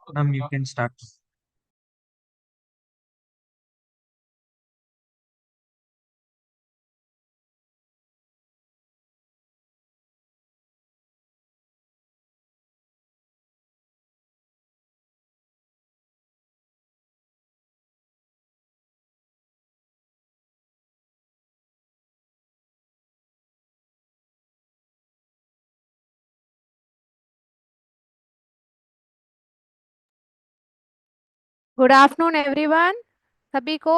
You can start. Good afternoon everyone. सभी को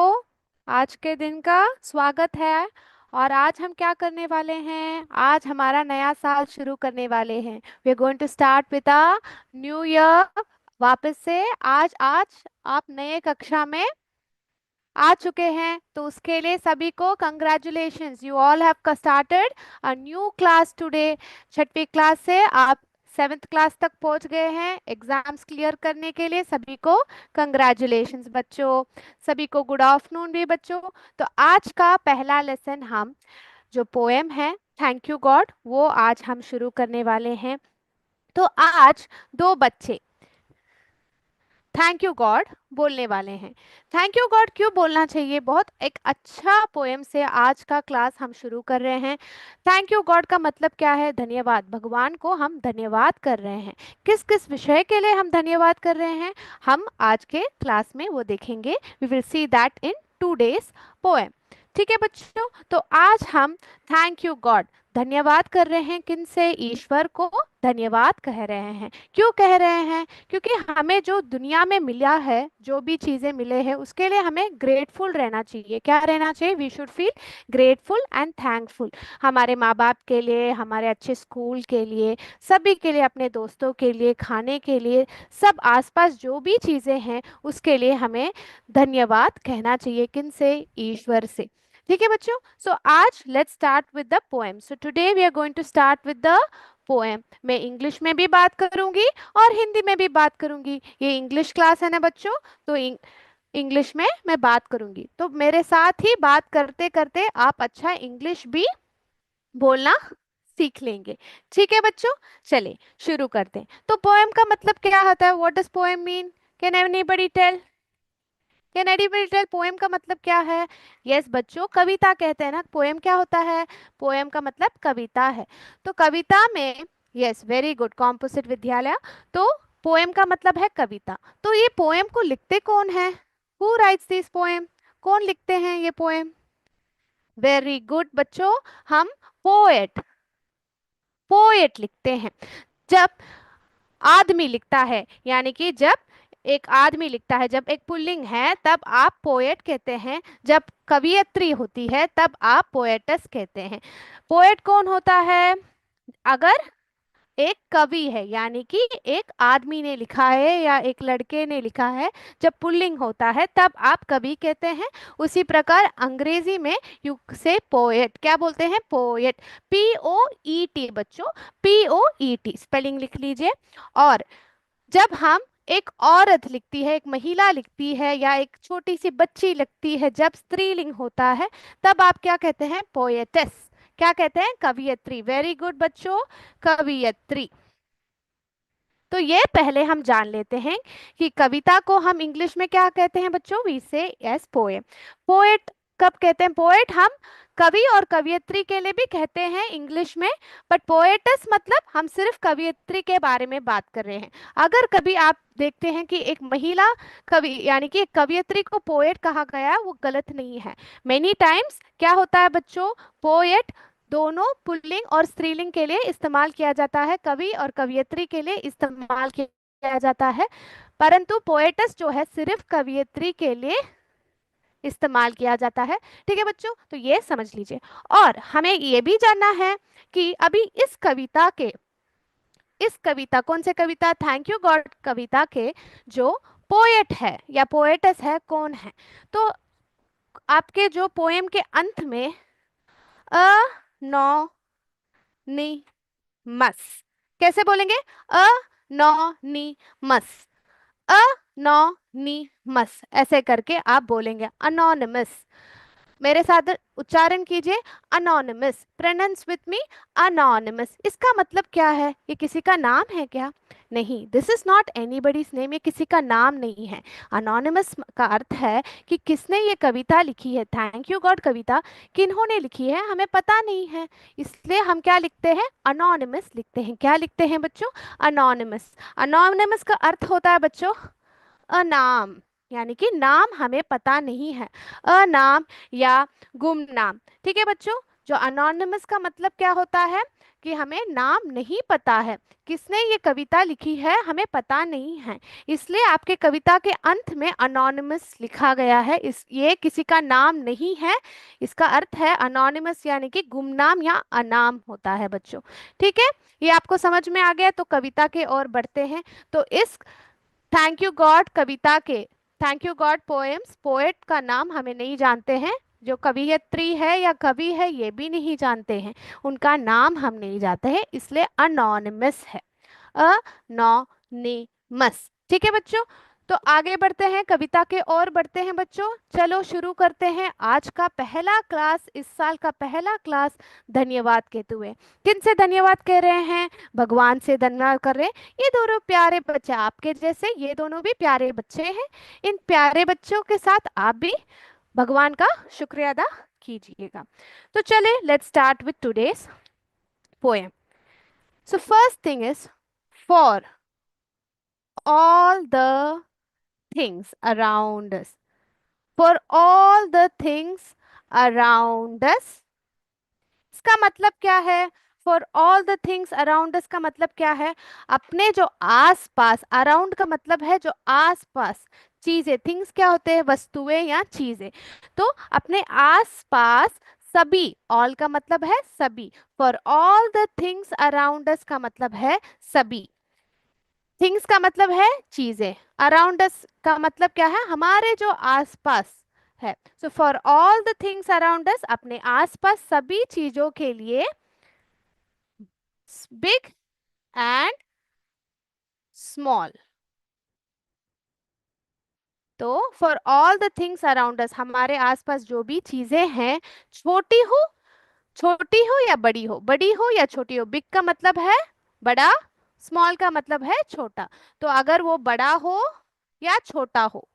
आज के दिन का स्वागत है। और आज हम क्या करने वाले हैं? आज हमारा नया साल शुरू करने वाले हैं। We are going to start with a new year. वापस से आज आज आप नए कक्षा में आ चुके हैं, तो उसके लिए सभी को congratulations. You all have started a new class today. छठवीं क्लास से आप सेवेंथ क्लास तक पहुंच गए हैं एग्जाम्स क्लियर करने के लिए। सभी को कंग्रेचुलेशंस बच्चों। सभी को गुड आफ्टरनून भी बच्चों। तो आज का पहला लेसन हम जो पोएम है थैंक यू गॉड, वो आज हम शुरू करने वाले हैं। तो आज दो बच्चे थैंक यू गॉड बोलने वाले हैं। थैंक यू गॉड क्यों बोलना चाहिए? बहुत एक अच्छा पोएम से आज का क्लास हम शुरू कर रहे हैं। थैंक यू गॉड का मतलब क्या है? धन्यवाद। भगवान को हम धन्यवाद कर रहे हैं। किस किस विषय के लिए हम धन्यवाद कर रहे हैं, हम आज के क्लास में वो देखेंगे। We will see that in today's poem. ठीक है बच्चों, तो आज हम थैंक यू गॉड धन्यवाद कर रहे हैं। किन से? ईश्वर को धन्यवाद कह रहे हैं। क्यों कह रहे हैं? क्योंकि हमें जो दुनिया में मिला है, जो भी चीजें मिले हैं, उसके लिए हमें ग्रेटफुल रहना चाहिए। क्या रहना चाहिए? We should feel grateful and thankful. हमारे माँ बाप के लिए, हमारे अच्छे स्कूल के लिए, सभी के लिए, अपने दोस्तों के लिए, खाने के लिए, सब आसपास जो भी चीजें हैं उसके लिए हमें धन्यवाद कहना चाहिए। किन से? ईश्वर से। ठीक है बच्चों, सो आज let's start with the poem. So today we are going to start with the poem. मैं इंग्लिश में भी बात करूंगी और हिंदी में भी बात करूंगी। ये इंग्लिश क्लास है ना बच्चों, तो इंग्लिश में मैं बात करूंगी, तो मेरे साथ ही बात करते करते आप अच्छा इंग्लिश भी बोलना सीख लेंगे। ठीक है बच्चों, चलिए शुरू करते हैं। तो पोएम का मतलब क्या होता है? What does poem mean? Can anybody tell? Can anybody tell poem का मतलब क्या है? यस बच्चों, कविता कहते हैं ना। पोएम क्या होता है? पोएम का मतलब कविता है। तो कविता में, यस वेरी गुड कॉम्पोजिट विद्यालय। तो पोएम का मतलब है कविता। तो ये पोएम को लिखते कौन है? Who rights this poem? कौन लिखते हैं ये पोएम? वेरी गुड बच्चों, हम पोएट पोएट लिखते हैं। जब आदमी लिखता है, यानी कि जब एक आदमी लिखता है, जब एक पुल्लिंग है, तब आप पोएट कहते हैं। जब कवियत्री होती है तब आप पोएटस कहते हैं। पोएट कौन होता है? अगर एक कवि है, यानी कि एक आदमी ने लिखा है या एक लड़के ने लिखा है, जब पुल्लिंग होता है तब आप कवि कहते हैं। उसी प्रकार अंग्रेजी में यू से पोएट क्या बोलते हैं? पोएट। POET बच्चों, POET स्पेलिंग लिख लीजिए। और जब हम एक औरत लिखती है, एक महिला लिखती है, या एक छोटी सी बच्ची लिखती है, जब स्त्रीलिंग होता है, तब आप क्या कहते हैं? पोएटेस। क्या कहते हैं? कवियत्री। वेरी गुड बच्चों, कवियत्री। तो ये पहले हम जान लेते हैं कि कविता को हम इंग्लिश में क्या कहते हैं बच्चों? वी से यस पोएम। पोएट कब कहते हैं? पोएट हम कवि और कवियत्री के लिए भी कहते हैं इंग्लिश में, बट पोएटस मतलब हम सिर्फ कवियत्री के बारे में बात कर रहे हैं। अगर कभी आप देखते हैं कि एक महिला कवि, यानी कि एक कवियत्री को पोएट कहा गया है, वो गलत नहीं है। मेनी टाइम्स क्या होता है बच्चों? पोएट दोनों पुल्लिंग और स्त्रीलिंग के लिए इस्तेमाल किया जाता है, कवि और कवियत्री के लिए इस्तेमाल किया जाता है। परंतु पोएटस जो है सिर्फ कवियत्री के लिए इस्तेमाल किया जाता है। ठीक है बच्चों, तो ये समझ लीजिए। और हमें ये भी जानना है कि अभी इस कविता कौन से कविता? थैंक यू गॉड कविता के जो पोएट है या पोएटस है, कौन है? तो आपके जो पोएम के अंत में अ नौ नि मस कैसे बोलेंगे? अनोनिमस। अनोनिमस ऐसे करके आप बोलेंगे। अनोनिमस। मेरे साथ उच्चारण कीजिए, anonymous, pronounce with me, anonymous. इसका मतलब क्या है? ये किसी का नाम है क्या? नहीं, this is not anybody's name, ये किसी का नाम नहीं है। अनोनिमस का अर्थ है कि किसने ये कविता लिखी है। थैंक यू गॉड कविता किन्होंने लिखी है हमें पता नहीं है, इसलिए हम क्या लिखते हैं? अनोनिमस लिखते हैं। क्या लिखते हैं बच्चों? अनोनिमस। अनोनिमस का अर्थ होता है बच्चों अनाम, यानी कि नाम हमें पता नहीं है, अनाम या गुमनाम। ठीक है बच्चों, जो अनोनिमस का मतलब क्या होता है कि हमें नाम नहीं पता है, किसने ये कविता लिखी है हमें पता नहीं है, इसलिए आपके कविता के अंत में अनोनिमस लिखा गया है। इस ये किसी का नाम नहीं है, इसका अर्थ है अनोनिमस, यानी कि गुमनाम या अनाम होता है बच्चों। ठीक है, ये आपको समझ में आ गया, तो कविता के और बढ़ते हैं। तो इस थैंक यू गॉड कविता के, thank you God poems, poet का नाम हमें नहीं जानते हैं, जो कवियत्री है या कवि है ये भी नहीं जानते हैं, उनका नाम हम नहीं जानते हैं, इसलिए अनोनिमस है, अनोनिमस। ठीक है बच्चों, तो आगे बढ़ते हैं, कविता के और बढ़ते हैं बच्चों। चलो शुरू करते हैं आज का पहला क्लास, इस साल का पहला क्लास धन्यवाद कहते हुए। किन से धन्यवाद कह रहे हैं? भगवान से धन्यवाद कर रहे हैं। ये दोनों प्यारे बच्चे आपके जैसे, ये दोनों भी प्यारे बच्चे हैं, इन प्यारे बच्चों के साथ आप भी भगवान का शुक्रिया अदा कीजिएगा। तो चले, let's start with today's poem. So first thing is, for all the things around us. For all the things around us. इसका मतलब क्या है? For all the things around us का मतलब क्या है? अपने जो आस पास, अराउंड का मतलब है जो आस पास चीजें, थिंग्स क्या होते हैं? वस्तुएं या चीजें। तो अपने आस पास सभी, ऑल का मतलब है सभी, for all the things around us का मतलब है सभी, थिंग्स का मतलब है चीजें, अराउंड अस का मतलब क्या है? हमारे जो आसपास है। So for all the things around us, अपने आसपास सभी चीजों के लिए, बिग एंड स्मॉल। तो for all the things around us, हमारे आसपास जो भी चीजें हैं, छोटी हो या बड़ी हो, बड़ी हो या छोटी हो। बिग का मतलब है बड़ा, स्मॉल का मतलब है छोटा। तो अगर वो बड़ा हो या छोटा हो,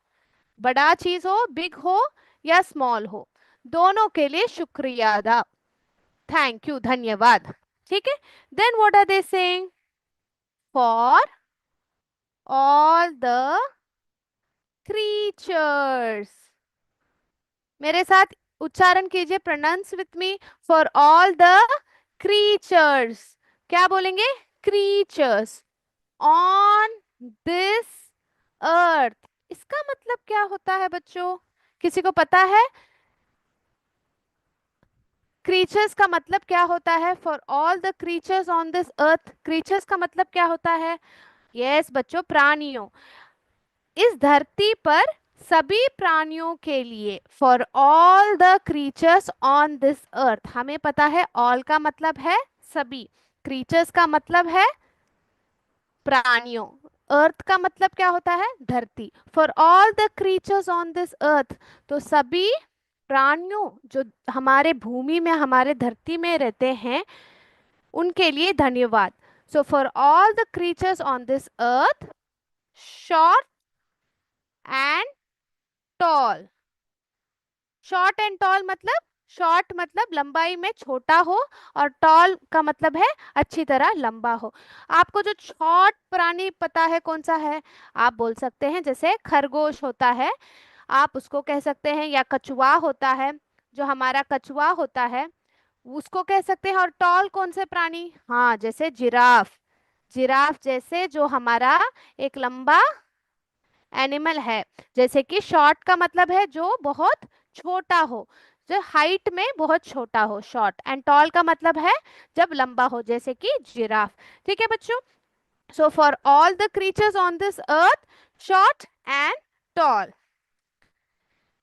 बड़ा चीज हो, बिग हो या स्मॉल हो, दोनों के लिए शुक्रिया अदा, थैंक यू, धन्यवाद। ठीक है, then what are they saying? For all the creatures. मेरे साथ उच्चारण कीजिए, pronounce with me, for all the creatures. क्या बोलेंगे? Creatures on this earth. इसका मतलब क्या होता है बच्चों? किसी को पता है? क्रीचर्स का मतलब क्या होता है? For all the creatures on this earth, creatures का मतलब क्या होता है? यस बच्चों, प्राणियों, इस धरती पर सभी प्राणियों के लिए, for all the creatures on this अर्थ। हमें पता है ऑल का मतलब है सभी, क्रीचर्स का मतलब है प्राणियों, अर्थ का मतलब क्या होता है? धरती। For all the creatures on this अर्थ, तो सभी प्राणियों जो हमारे भूमि में, हमारे धरती में रहते हैं, उनके लिए धन्यवाद। So for all the creatures on this earth, short and tall. Short and tall मतलब, शॉर्ट मतलब लंबाई में छोटा हो, और टॉल का मतलब है अच्छी तरह लंबा हो। आपको जो शॉर्ट प्राणी पता है कौन सा है? आप बोल सकते हैं जैसे खरगोश होता है, आप उसको कह सकते हैं, या कछुआ होता है, जो हमारा कछुआ होता है उसको कह सकते हैं। और टॉल कौन से प्राणी? हाँ, जैसे जिराफ, जिराफ जैसे जो हमारा एक लंबा एनिमल है। जैसे कि शॉर्ट का मतलब है जो बहुत छोटा हो, जो हाइट में बहुत छोटा हो, शॉर्ट। एंड टॉल का मतलब है जब लंबा हो, जैसे कि जिराफ। ठीक है बच्चों, so for all the creatures on this earth, short and tall.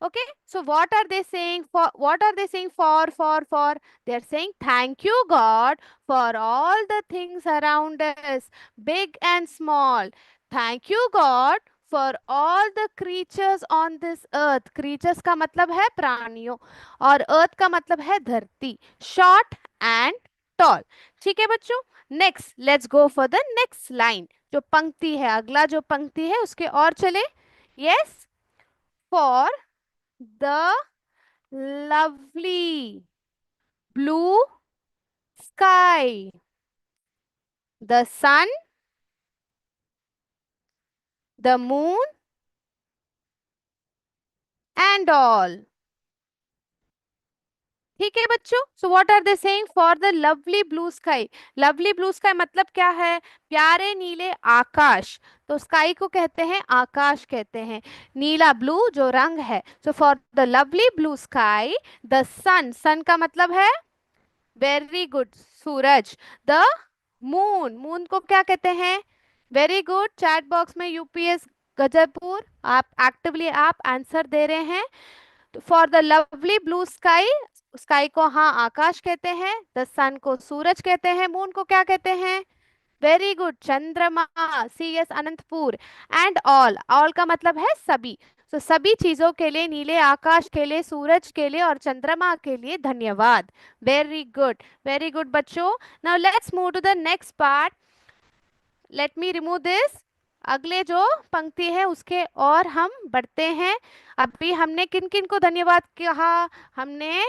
Okay, so what are they saying? For what are they saying? For they are saying thank you God for all the things around us, big and small. Thank you God for all the creatures on this earth, creatures का मतलब है प्राणियों और अर्थ का मतलब है धरती, short and tall. ठीक है बच्चों, next let's go for the next line, जो पंक्ति है, अगला जो पंक्ति है उसके और चले। Yes, for the lovely blue sky, the sun, the moon, and all. ठीक है बच्चों, so what are they saying, for the lovely blue sky. Lovely blue sky मतलब क्या है, प्यारे नीले आकाश। तो स्काई को कहते हैं आकाश कहते हैं, नीला ब्लू जो रंग है। So for the lovely blue sky, the sun, sun का मतलब है वेरी गुड सूरज, द मून, मून को क्या कहते हैं, वेरी गुड, चैट बॉक्स में यूपीएस गजबपुर आप एक्टिवली आप आंसर दे रहे हैं। For the lovely blue sky, sky को हाँ आकाश कहते हैं, द सन को सूरज कहते हैं, मून को क्या कहते हैं, very good Chandrama, C S Anantpur. And all, all का मतलब है सभी। तो सभी चीजों के लिए, नीले आकाश के लिए, सूरज के लिए और चंद्रमा के लिए धन्यवाद। वेरी गुड बच्चों। Now let's move to the next part, let me remove this. अगले जो पंक्ति है उसके और हम बढ़ते हैं। अभी हमने किन किन को धन्यवाद कहा, हमने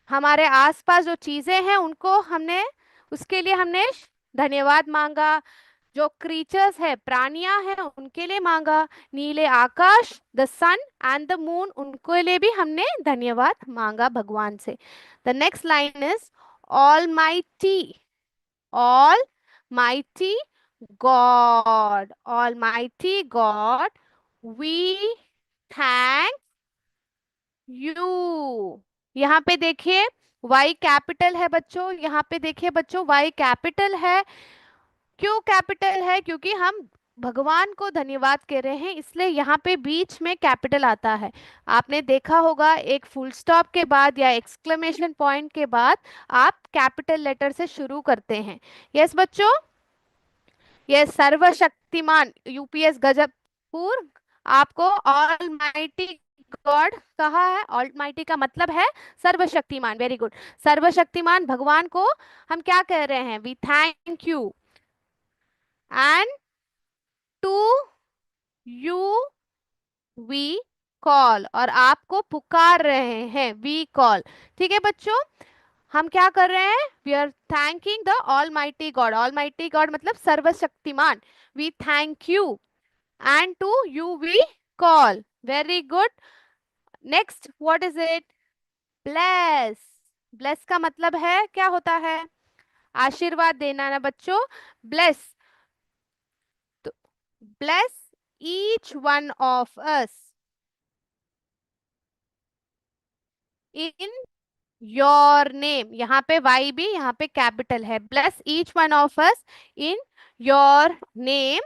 हमारे आसपास जो चीजें हैं उनको हमने, उसके लिए हमने धन्यवाद मांगा, जो क्रीचर्स है प्राणियां हैं उनके लिए मांगा, नीले आकाश the sun and the moon उनके लिए भी हमने धन्यवाद मांगा भगवान से। The next line is all mighty God we thank you. यहाँ पे देखिए वाई कैपिटल है बच्चों, यहाँ पे देखिए बच्चों वाई कैपिटल है। क्यों कैपिटल है, क्योंकि हम भगवान को धन्यवाद कह रहे हैं, इसलिए यहाँ पे बीच में कैपिटल आता है। आपने देखा होगा एक फुल स्टॉप के बाद या एक्सक्लेमेशन पॉइंट के बाद आप कैपिटल लेटर से शुरू करते हैं। यस बच्चों, ये सर्वशक्तिमान यूपीएस गजबपुर आपको ऑल माइटी गॉड कहा है, ऑल माइटी का मतलब है सर्वशक्तिमान, वेरी गुड, सर्वशक्तिमान भगवान को हम क्या कह रहे हैं, we thank you and to you we call, और आपको पुकार रहे हैं, वी कॉल। ठीक है बच्चों, हम क्या कर रहे हैं, we are thanking the all mighty God मतलब सर्वशक्तिमान, we thank you and to you we call, very good. Next what is it, bless, bless का मतलब है क्या होता है, आशीर्वाद देना ना बच्चों, ब्लेस, तो bless each one of us in your name, यहाँ पे वाई भी यहाँ पे कैपिटल है, bless each one of us in your name,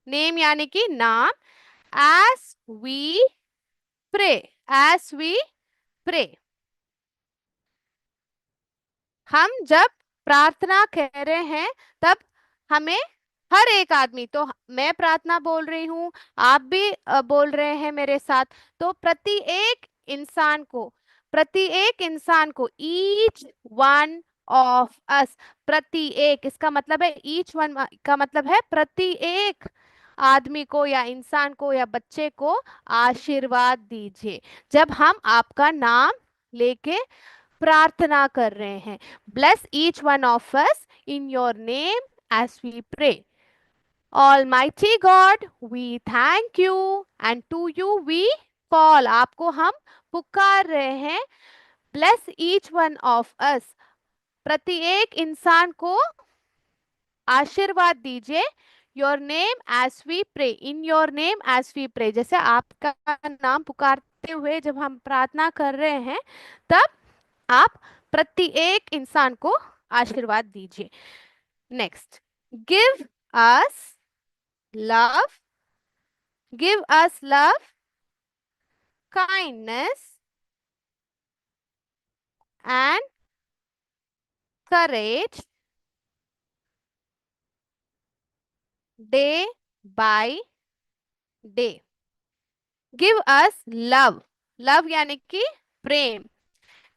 name यानी कि नाम, as we pray, as we pray, हम जब प्रार्थना कह रहे हैं तब हमें हर एक आदमी, तो मैं प्रार्थना बोल रही हूँ, आप भी बोल रहे हैं मेरे साथ, तो प्रति एक इंसान को ईच वन ऑफ अस, प्रति एक, इसका मतलब है ईच वन का मतलब है प्रति एक आदमी को या इंसान को या बच्चे को आशीर्वाद दीजिए, जब हम आपका नाम लेके प्रार्थना कर रहे हैं। Bless each one of us in your name as we pray, almighty God we thank you and to you we call, आपको हम पुकार रहे हैं, bless each one of us, प्रत्येक इंसान को आशीर्वाद दीजिए, your name as we pray, in your name as we pray, जैसे आपका नाम पुकारते हुए जब हम प्रार्थना कर रहे हैं तब आप प्रत्येक इंसान को आशीर्वाद दीजिए। Next, give us love, give us love, kindness and courage day by day. Give us love. Love यानी कि प्रेम।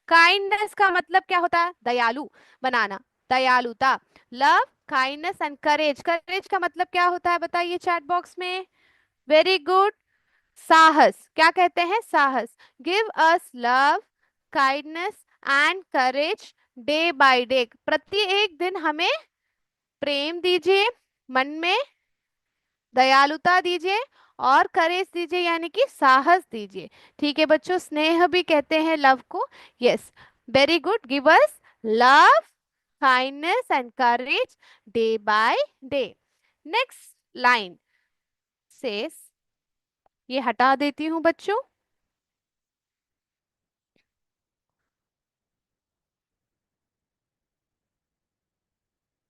काइंडनेस का मतलब क्या होता है? दयालु बनाना, दयालुता। Love, kindness and courage. Courage का मतलब क्या होता है बताइए चैट बॉक्स में। Very good. साहस। क्या कहते हैं? साहस। Give us love, kindness and courage day by day. प्रत्येक दिन हमें प्रेम दीजिए, मन में दयालुता दीजिए और करेज दीजिए, यानी कि साहस दीजिए। ठीक है बच्चों, स्नेह भी कहते हैं लव को। Yes, very good. Give us love, kindness and courage day by day. Next line says, ये हटा देती हूँ बच्चों।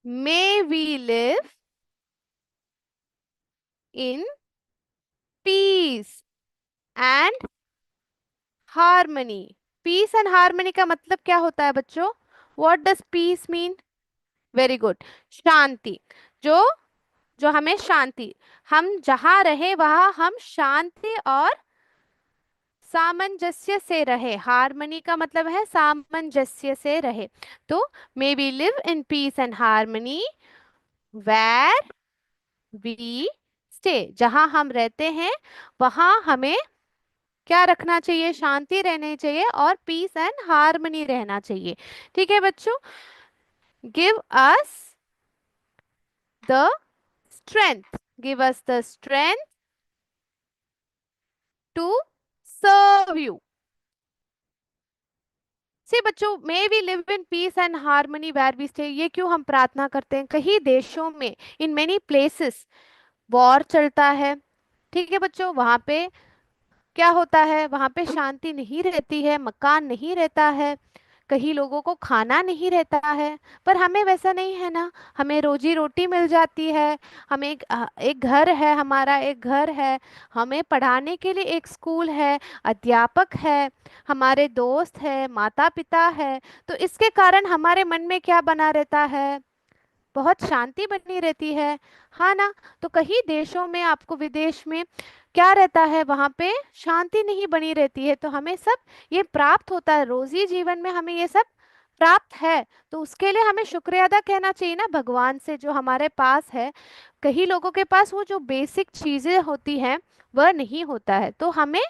May we live in peace and harmony. Peace and harmony का मतलब क्या होता है बच्चों? What does peace mean? Very good, शांति। जो जो हमें शांति, हम जहाँ रहे वहाँ हम शांति और सामंजस्य से रहे। हार्मनी का मतलब है सामंजस्य से रहे। तो may we live in peace and harmony where we stay. जहाँ हम रहते हैं वहाँ हमें क्या रखना चाहिए? शांति रहनी चाहिए और पीस एंड हार्मनी रहना चाहिए। ठीक है बच्चों। Give us the strength. Give us the strength to serve you. से बच्चों, may we live in peace and harmony where we stay, ये क्यों हम प्रार्थना करते हैं? कई देशों में, इन मेनी प्लेसेस, वॉर चलता है। ठीक है बच्चों, वहां पे क्या होता है? वहां पे शांति नहीं रहती है, मकान नहीं रहता है, कहीं लोगों को खाना नहीं रहता है। पर हमें वैसा नहीं है ना, हमें रोजी रोटी मिल जाती है। हमें एक घर है, हमारा एक घर है, हमें पढ़ाने के लिए एक स्कूल है, अध्यापक है, हमारे दोस्त है, माता पिता है। तो इसके कारण हमारे मन में क्या बना रहता है? बहुत शांति बनी रहती है। हाँ ना? तो कई देशों में, आपको विदेश में क्या रहता है, वहां पे शांति नहीं बनी रहती है। तो हमें सब ये प्राप्त होता है, रोजी जीवन में हमें ये सब प्राप्त है। तो उसके लिए हमें शुक्रिया अदा कहना चाहिए ना भगवान से, जो हमारे पास है। कई लोगों के पास वो जो बेसिक चीजें होती हैं वह नहीं होता है, तो हमें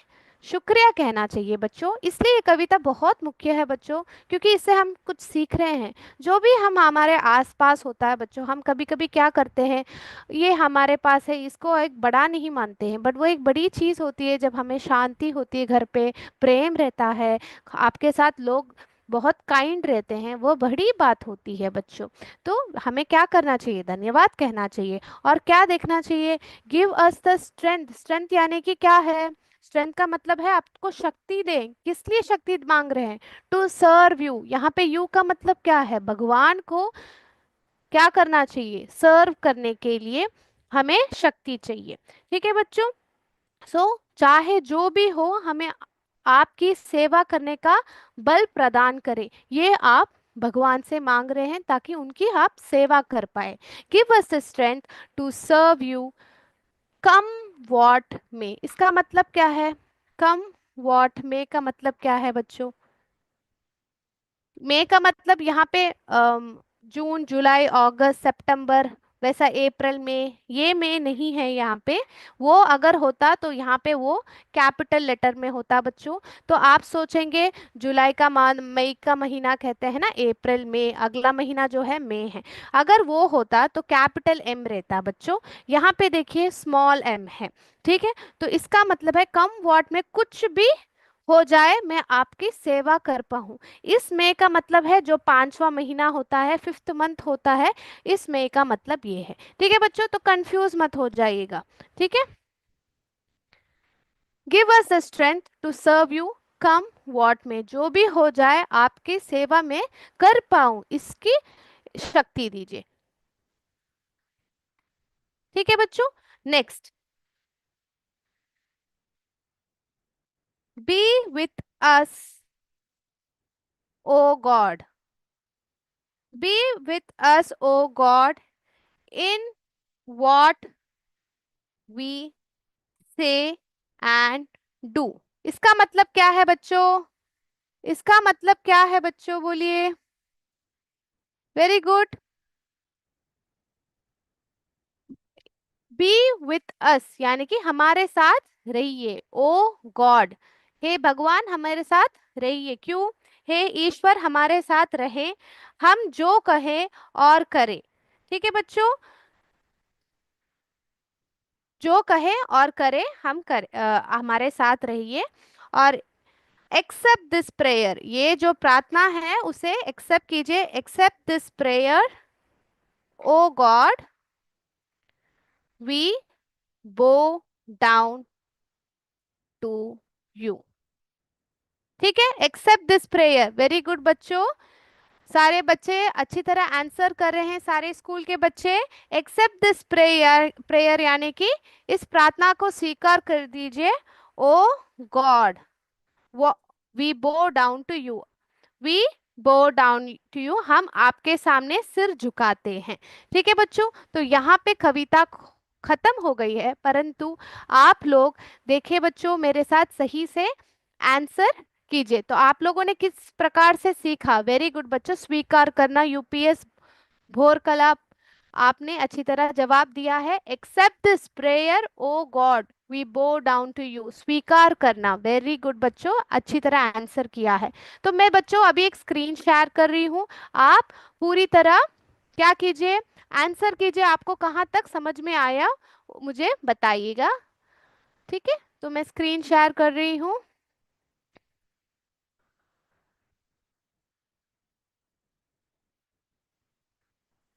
शुक्रिया कहना चाहिए बच्चों। इसलिए ये कविता बहुत मुख्य है बच्चों, क्योंकि इससे हम कुछ सीख रहे हैं। जो भी हम हमारे आसपास होता है बच्चों, हम कभी कभी क्या करते हैं, ये हमारे पास है इसको एक बड़ा नहीं मानते हैं, बट वो एक बड़ी चीज होती है जब हमें शांति होती है घर पे, प्रेम रहता है, आपके साथ लोग बहुत काइंड रहते हैं, वो बड़ी बात होती है बच्चों। तो हमें क्या करना चाहिए? धन्यवाद कहना चाहिए। और क्या देखना चाहिए? Give us the strength. Strength यानी कि क्या है? स्ट्रेंथ का मतलब है आपको शक्ति दें। किस लिए शक्ति मांग रहे हैं? To serve you. यहाँ पे यू का मतलब क्या है? भगवान को क्या करना चाहिए? सर्व करने के लिए हमें शक्ति चाहिए। ठीक है बच्चों। सो चाहे जो भी हो, हमें आपकी सेवा करने का बल प्रदान करे, ये आप भगवान से मांग रहे हैं ताकि उनकी आप सेवा कर पाए। Give us the strength to serve you come what may. इसका मतलब क्या है? कम वॉट में का मतलब क्या है बच्चों? मई का मतलब यहाँ पे जून जुलाई अगस्त सितंबर, वैसा अप्रैल में, ये मई नहीं है यहाँ पे। वो अगर होता तो यहाँ पे वो कैपिटल लेटर में होता बच्चों। तो आप सोचेंगे जुलाई का मई का महीना कहते हैं ना अप्रैल में, अगला महीना जो है मई है। अगर वो होता तो कैपिटल एम रहता बच्चों। यहाँ पे देखिए स्मॉल एम है। ठीक है, तो इसका मतलब है कम वॉट में कुछ भी हो जाए, मैं आपकी सेवा कर पाऊँ। इस मई का मतलब है जो पांचवा महीना होता है, फिफ्थ मंथ होता है, इस मई का मतलब ये है। ठीक है बच्चों, तो कंफ्यूज मत हो जाइएगा। ठीक है। Give us the strength to serve you come what may, जो भी हो जाए आपकी सेवा में कर पाऊं, इसकी शक्ति दीजिए। ठीक है बच्चों। Next, be with us O God. Be with us O God in what we say and do. इसका मतलब क्या है बच्चों? इसका मतलब क्या है बच्चों, बोलिए। Very good. बी विथ अस यानी कि हमारे साथ रहिए। ओ गॉड, हे भगवान हमारे साथ रहिए। क्यों? हे ईश्वर हमारे साथ रहे, हम जो कहें और करें। ठीक है बच्चों, जो कहे और करे हम हमारे साथ रहिए। और एक्सेप्ट दिस प्रेयर, ये जो प्रार्थना है उसे एक्सेप्ट कीजिए। Accept this prayer O God, we bow down to you. ठीक है, accept this prayer. Very good बच्चों, सारे बच्चे अच्छी तरह आंसर कर रहे हैं, सारे स्कूल के बच्चे। एक्सेप्ट दिस प्रेयर, प्रेयर यानी कि इस प्रार्थना को स्वीकार कर दीजिए। ओ गॉड, वो we bow down to you, we bow down to you, हम आपके सामने सिर झुकाते हैं। ठीक है बच्चों, तो यहाँ पे कविता खत्म हो गई है, परंतु आप लोग देखिए बच्चों मेरे साथ सही से आंसर कीजिए। तो आप लोगों ने किस प्रकार से सीखा? वेरी गुड बच्चों, स्वीकार करना, यूपीएस भोर कला, आपने अच्छी तरह जवाब दिया है। Accept this prayer O God, we bow down to you, स्वीकार करना। वेरी गुड बच्चों, अच्छी तरह आंसर किया है। तो मैं बच्चों अभी एक स्क्रीन शेयर कर रही हूँ, आप पूरी तरह क्या कीजिए, आंसर कीजिए। आपको कहाँ तक समझ में आया मुझे बताइएगा। ठीक है, तो मैं स्क्रीन शेयर कर रही हूँ।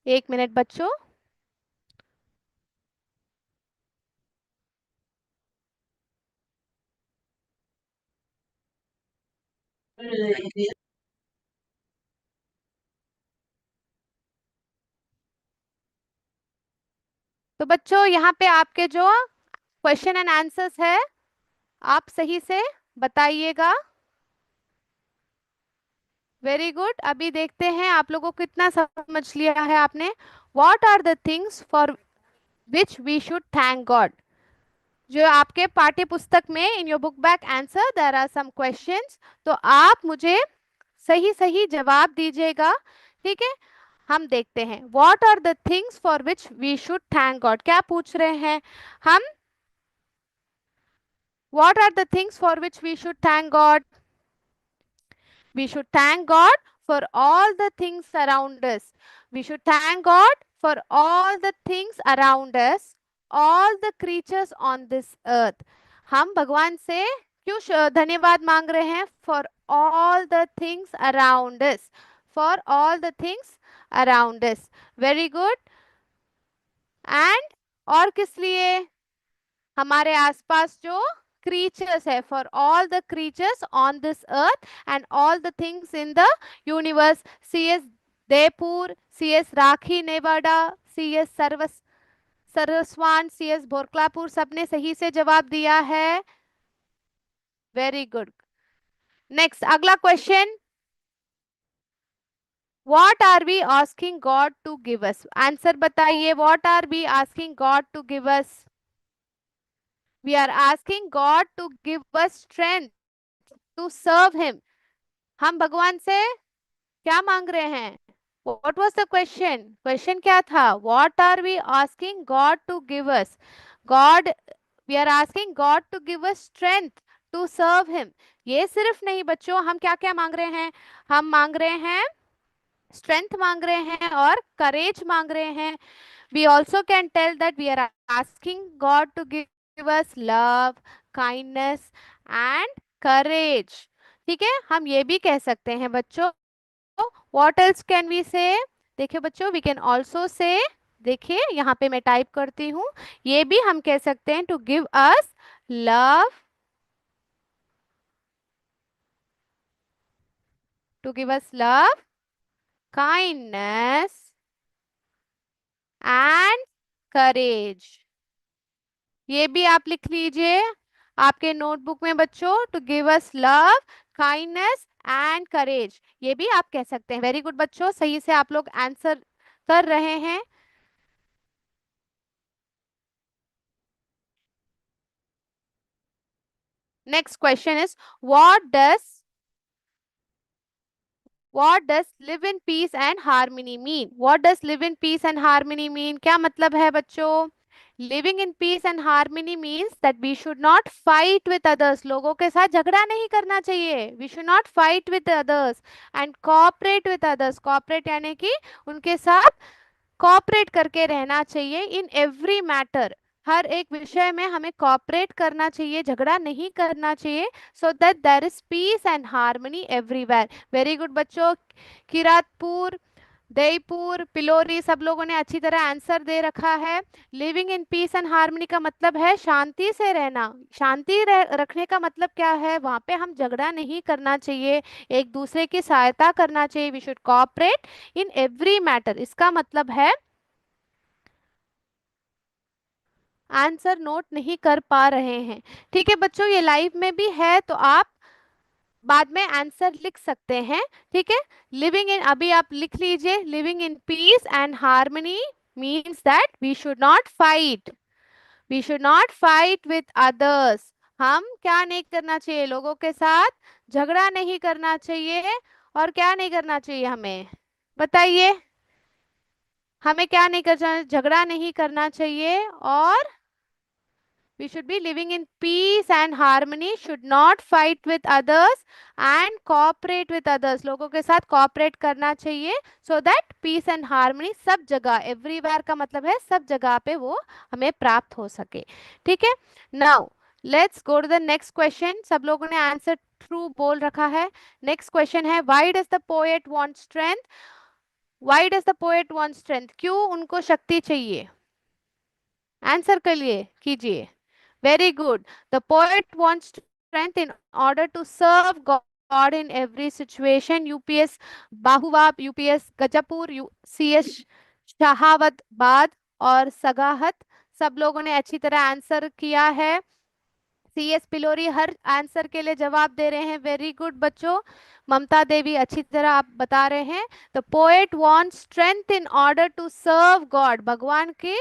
एक मिनट बच्चों। तो बच्चों यहाँ पे आपके जो क्वेश्चन एंड आंसर्स है, आप सही से बताइएगा। वेरी गुड, अभी देखते हैं आप लोगों को कितना समझ लिया है आपने। What are the things for which we should thank God. जो आपके पाठ्य पुस्तक में in your book back answer there are some questions, तो आप मुझे सही सही जवाब दीजिएगा। ठीक है, हम देखते हैं। What are the things for which we should thank God, क्या पूछ रहे हैं हम? What are the things for which we should thank God? We should thank God for all the things around us. We should thank God for all the things around us, all the creatures on this earth. हम भगवान से क्यों धन्यवाद मांग रहे हैं? For all the things around us. For all the things around us. Very good. And और किस लिए? हमारे आसपास जो creatures है, for all the creatures on this earth and all the things in the universe. CS Devpur, CS Rakhi Newada, CS Saraswan, CS Bhorkalapur, सबने सही से जवाब दिया है। Very good. नेक्स्ट, अगला question. What are we asking God to give us? Answer बताइए, what are we asking God to give us? We are asking God to give us strength to serve him. हम भगवान से क्या मांग रहे हैं? What was the question? Question क्या था? What are we asking God to give us? God, we are asking God to give us strength to serve Him. ये सिर्फ नहीं बच्चों, हम क्या क्या मांग रहे हैं? हम मांग रहे हैं स्ट्रेंथ, मांग रहे हैं और करेज मांग रहे हैं। We also can tell that we are asking God to give us love, kindness and courage. ठीक है, हम ये भी कह सकते हैं बच्चों। What else can we say? देखिए बच्चों, we can also say, देखिए यहाँ पे मैं टाइप करती हूँ, ये भी हम कह सकते हैं to give us love, to give us love, kindness and courage। ये भी आप लिख लीजिए आपके नोटबुक में बच्चों, to give us love, kindness and courage, ये भी आप कह सकते हैं। वेरी गुड बच्चों, सही से आप लोग आंसर कर रहे हैं। Next question is what does live in peace and harmony mean? What does live in peace and harmony mean? क्या मतलब है बच्चों? Living in peace and harmony means that we should not fight with others. लोगों के साथ झगड़ा नहीं करना चाहिए. We should not fight with others and cooperate with others. Cooperate यानी कि उनके साथ कॉपरेट करके रहना चाहिए इन एवरी मैटर. हर एक विषय में हमें कॉपरेट करना चाहिए, झगड़ा नहीं करना चाहिए, so that there is peace and harmony everywhere. Very good बच्चों. किरातपुर, दईपुर, पिलोरी, सब लोगों ने अच्छी तरह आंसर दे रखा है. Living in peace and harmony का मतलब है शांति से रहना. रखने का मतलब क्या है? वहां पे हम झगड़ा नहीं करना चाहिए, एक दूसरे की सहायता करना चाहिए. We should cooperate in every matter. इसका मतलब है, आंसर नोट नहीं कर पा रहे हैं. ठीक है बच्चों, ये लाइव में भी है तो आप बाद में आंसर लिख सकते हैं. ठीक है. लिविंग इन, अभी आप लिख लीजिए, living in peace and harmony means that we should not fight. We should not fight with others. हम क्या नहीं करना चाहिए? लोगों के साथ झगड़ा नहीं करना चाहिए. और क्या नहीं करना चाहिए हमें? बताइए. हमें क्या नहीं करना? झगड़ा नहीं करना चाहिए. और we should be living in peace and harmony, should not fight with others and cooperate with others. लोगों के साथ cooperate करना चाहिए so that peace and harmony सब जगह, everywhere का मतलब है सब जगह पे वो हमें प्राप्त हो सके. ठीक है. Now let's go to the next question. सब लोगों ने आंसर ट्रू बोल रखा है. नेक्स्ट क्वेश्चन है, why does the poet want strength? Why does the poet want strength? क्यों उनको शक्ति चाहिए? आंसर के लिए कीजिए. Very good. The poet wants strength in order to serve God in every situation. UPS बाहुवाब, UPS Gajpur, CS शहावतबाद और सगाहत, सब लोगों ने अच्छी तरह आंसर किया है. CS पिलोरी हर आंसर के लिए जवाब दे रहे हैं. वेरी गुड बच्चों. ममता देवी अच्छी तरह आप बता रहे हैं. The poet wants strength in order to serve God. भगवान की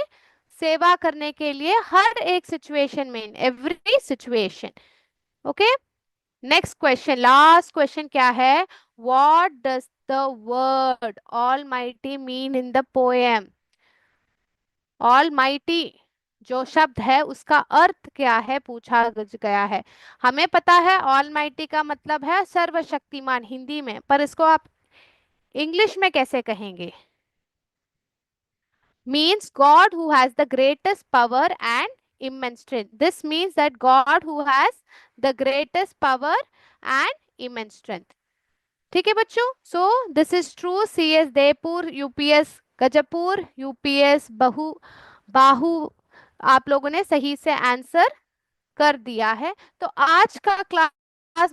सेवा करने के लिए हर एक सिचुएशन में, in every situation. Okay. Next question, last question क्या है? What does the word all mighty mean in the poem? All mighty जो शब्द है उसका अर्थ क्या है, पूछा गया है. हमें पता है ऑल माइटी का मतलब है सर्वशक्तिमान हिंदी में, पर इसको आप इंग्लिश में कैसे कहेंगे? Means God who has the greatest power and immense strength. This means that God who has the greatest power and immense strength. ठीक है बच्चों. So this is true. CS Devpur, UPS Gajpur, UPS बाहू, आप लोगों ने सही से आंसर कर दिया है. तो आज का क्लास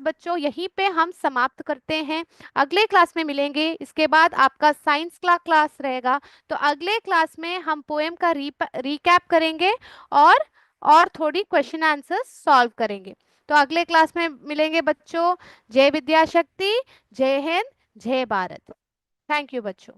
बच्चों यहीं पे हम समाप्त करते हैं. अगले क्लास में मिलेंगे. इसके बाद आपका साइंस का क्लास रहेगा. तो अगले क्लास में हम पोएम का रिकैप करेंगे और थोड़ी क्वेश्चन आंसर सॉल्व करेंगे. तो अगले क्लास में मिलेंगे बच्चों. जय विद्या शक्ति, जय हिंद, जय भारत. थैंक यू बच्चों.